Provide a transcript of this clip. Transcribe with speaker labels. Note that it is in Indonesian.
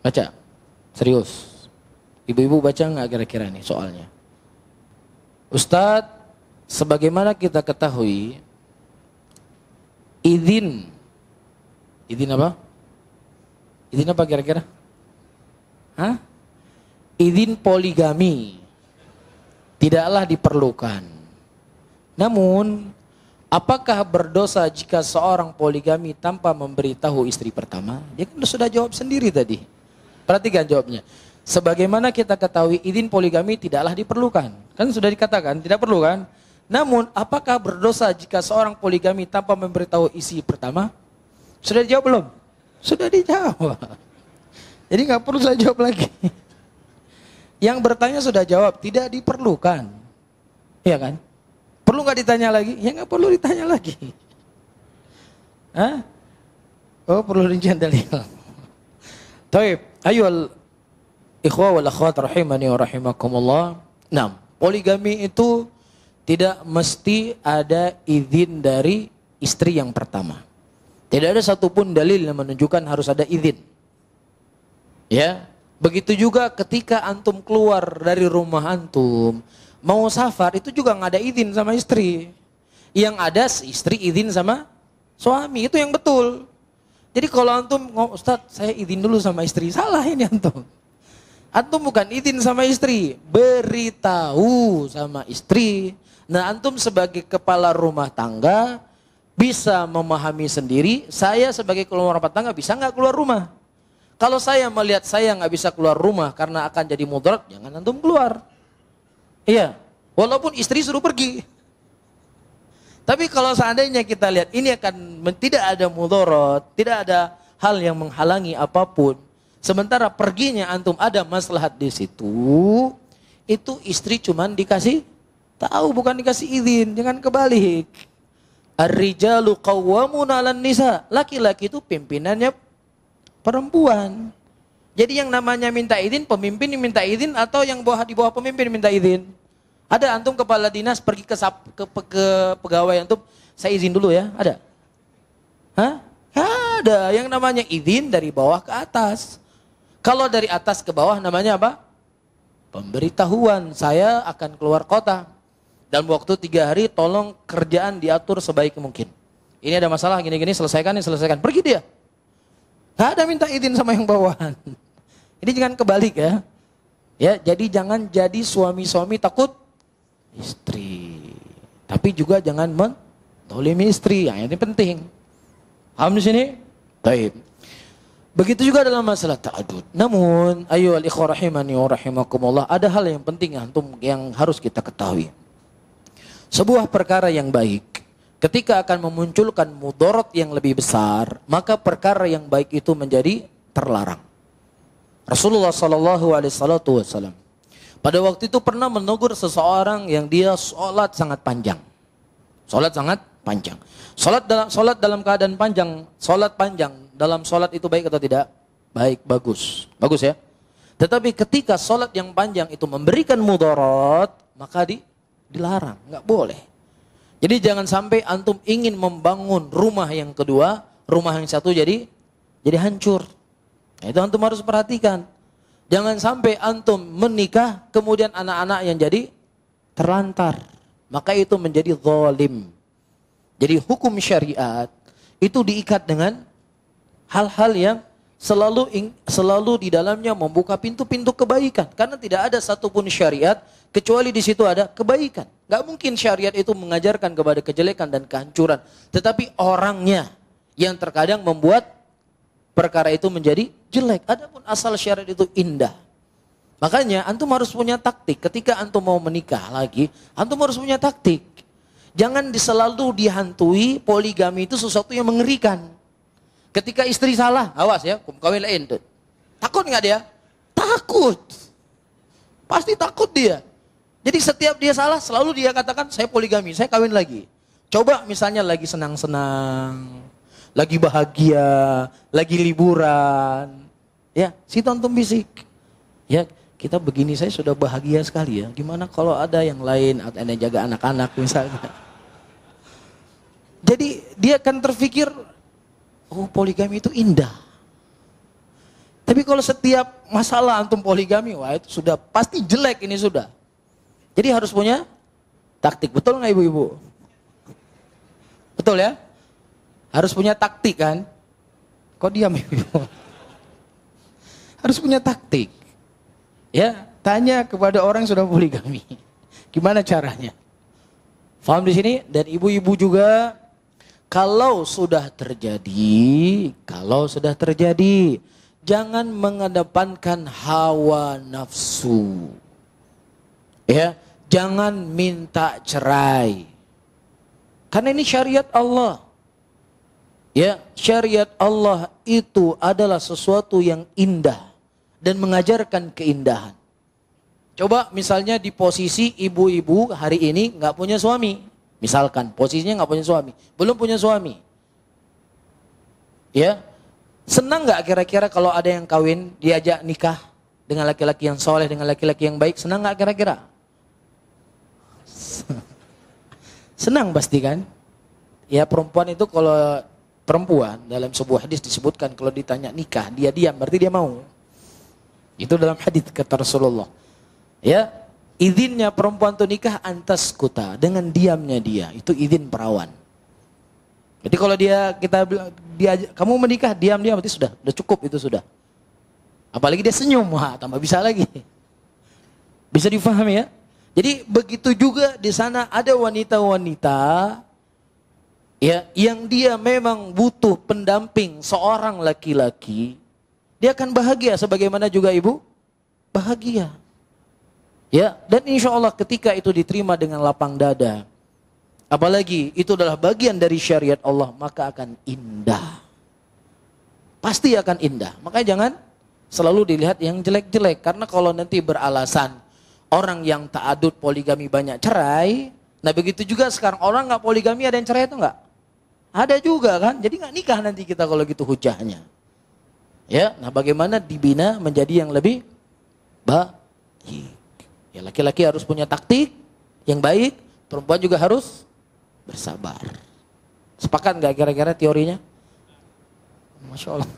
Speaker 1: Baca. Serius. Ibu-ibu baca nggak kira-kira nih soalnya? Ustadz, sebagaimana kita ketahui, izin apa? Izin apa kira-kira? Hah? Izin poligami tidaklah diperlukan. Namun, apakah berdosa jika seorang poligami tanpa memberitahu istri pertama? Dia kan sudah jawab sendiri tadi. Perhatikan jawabnya. Sebagaimana kita ketahui izin poligami tidaklah diperlukan. Kan sudah dikatakan tidak perlu kan? Namun apakah berdosa jika seorang poligami tanpa memberitahu istri pertama? Sudah dijawab belum? Sudah dijawab. Jadi nggak perlu saya jawab lagi. Yang bertanya sudah jawab, tidak diperlukan. Iya kan? Perlu nggak ditanya lagi? Ya nggak perlu ditanya lagi. Hah? Oh perlu rincian dalil. Taib, ayo ikhwah wal akhwat rahimani wa rahimakumullah. Nah, poligami itu tidak mesti ada izin dari istri yang pertama. Tidak ada satupun dalil yang menunjukkan harus ada izin. Ya, begitu juga ketika antum keluar dari rumah antum, mau safar itu juga nggak ada izin sama istri. Yang ada istri izin sama suami, itu yang betul. Jadi kalau antum ngomong, Ustadz saya izin dulu sama istri, salah ini antum. Antum bukan izin sama istri, beritahu sama istri. Nah antum sebagai kepala rumah tangga bisa memahami sendiri, saya sebagai kepala rumah tangga bisa nggak keluar rumah. Kalau saya melihat saya nggak bisa keluar rumah karena akan jadi mudarat, jangan antum keluar. Iya, walaupun istri suruh pergi. Tapi kalau seandainya kita lihat ini akan tidak ada mudarat, tidak ada hal yang menghalangi apapun. Sementara perginya antum ada maslahat di situ, itu istri cuman dikasih tahu bukan dikasih izin, jangan kebalik. Ar-rijalu qawwamuna 'alan nisa. Laki-laki itu pimpinannya perempuan. Jadi yang namanya minta izin, pemimpin minta izin atau yang di bawah pemimpin minta izin? Ada antum kepala dinas pergi ke pegawai antum, saya izin dulu ya, ada? Hah? Ada. Yang namanya izin dari bawah ke atas. Kalau dari atas ke bawah namanya apa? Pemberitahuan, saya akan keluar kota. Dalam waktu 3 hari tolong kerjaan diatur sebaik mungkin. Ini ada masalah gini-gini, selesaikan. Pergi dia. Gak ada minta izin sama yang bawahan. Ini jangan kebalik ya. Ya, jadi jangan jadi suami-suami takut istri. Tapi juga jangan mentolimi istri, yang ini penting. Paham di sini? Baik. Begitu juga dalam masalah ta'adud. Namun, ayyuhal ikhwah rahimani wa rahimakumullah, ada hal yang penting yang harus kita ketahui. Sebuah perkara yang baik, ketika akan memunculkan mudarat yang lebih besar, maka perkara yang baik itu menjadi terlarang. Rasulullah sallallahu alaihi wasallam pada waktu itu pernah menegur seseorang yang dia sholat sangat panjang. Sholat dalam keadaan panjang, sholat panjang. Dalam sholat itu baik atau tidak? Baik, bagus. Bagus ya. Tetapi ketika sholat yang panjang itu memberikan mudarat, maka dilarang, nggak boleh. Jadi jangan sampai antum ingin membangun rumah yang kedua, rumah yang satu jadi hancur. Nah, itu antum harus perhatikan. Jangan sampai antum menikah, kemudian anak-anak yang jadi terlantar. Maka itu menjadi zalim. Jadi hukum syariat itu diikat dengan hal-hal yang selalu di dalamnya membuka pintu-pintu kebaikan. Karena tidak ada satupun syariat kecuali di situ ada kebaikan. Gak mungkin syariat itu mengajarkan kepada kejelekan dan kehancuran. Tetapi orangnya yang terkadang membuat perkara itu menjadi jelek. Adapun asal syariat itu indah. Makanya antum harus punya taktik. Ketika antum mau menikah lagi, antum harus punya taktik. Jangan selalu dihantui poligami itu sesuatu yang mengerikan. Ketika istri salah, awas ya, kawin lain. Takut nggak dia? Takut. Pasti takut dia. Jadi setiap dia salah, selalu dia katakan, saya poligami, saya kawin lagi. Coba misalnya lagi senang-senang, lagi bahagia, lagi liburan. Ya, si tonton bisik. Ya, kita begini saya sudah bahagia sekali ya. Gimana kalau ada yang lain, ada yang jaga anak-anak misalnya. Jadi dia akan terfikir, oh poligami itu indah. Tapi Tapi kalau setiap masalah antum poligami, wah itu sudah pasti jelek ini sudah. Jadi harus punya taktik, betul nggak ibu-ibu? Betul ya? Harus punya taktik kan? Kok diam ibu-ibu? Harus punya taktik. Ya, tanya kepada orang yang sudah poligami. Gimana caranya? Faham di sini? Dan ibu-ibu juga, kalau sudah terjadi, jangan mengedepankan hawa nafsu. Ya, jangan minta cerai. Karena ini syariat Allah. Ya, syariat Allah itu adalah sesuatu yang indah dan mengajarkan keindahan. Coba misalnya di posisi ibu-ibu hari ini nggak punya suami. Misalkan posisinya nggak punya suami, belum punya suami. Ya, senang nggak kira-kira kalau ada yang kawin, diajak nikah dengan laki-laki yang soleh, dengan laki-laki yang baik, senang nggak kira-kira? Senang pasti kan? Ya perempuan itu kalau perempuan dalam sebuah hadis disebutkan kalau ditanya nikah, dia diam, berarti dia mau. Itu dalam hadis kata Rasulullah. Ya, izinnya perempuan itu nikah antas kuta, dengan diamnya dia, itu izin perawan. Jadi kalau kita bilang kamu menikah diam dia, berarti sudah cukup itu sudah. Apalagi dia senyum, wah tambah bisa lagi. Bisa difahami ya? Jadi begitu juga di sana ada wanita-wanita ya yang dia memang butuh pendamping seorang laki-laki, dia akan bahagia sebagaimana juga ibu bahagia. Ya, dan insya Allah ketika itu diterima dengan lapang dada, apalagi itu adalah bagian dari syariat Allah, maka akan indah. Pasti akan indah. Makanya jangan selalu dilihat yang jelek-jelek, karena kalau nanti beralasan orang yang ta'adud poligami banyak cerai, nah begitu juga sekarang orang nggak poligami ada yang cerai itu nggak? Ada juga kan, jadi nggak nikah nanti kita kalau gitu hujahnya. Ya, nah bagaimana dibina menjadi yang lebih baik. Ya laki-laki harus punya taktik yang baik, perempuan juga harus bersabar. Sepakat nggak kira-kira teorinya? Masya Allah.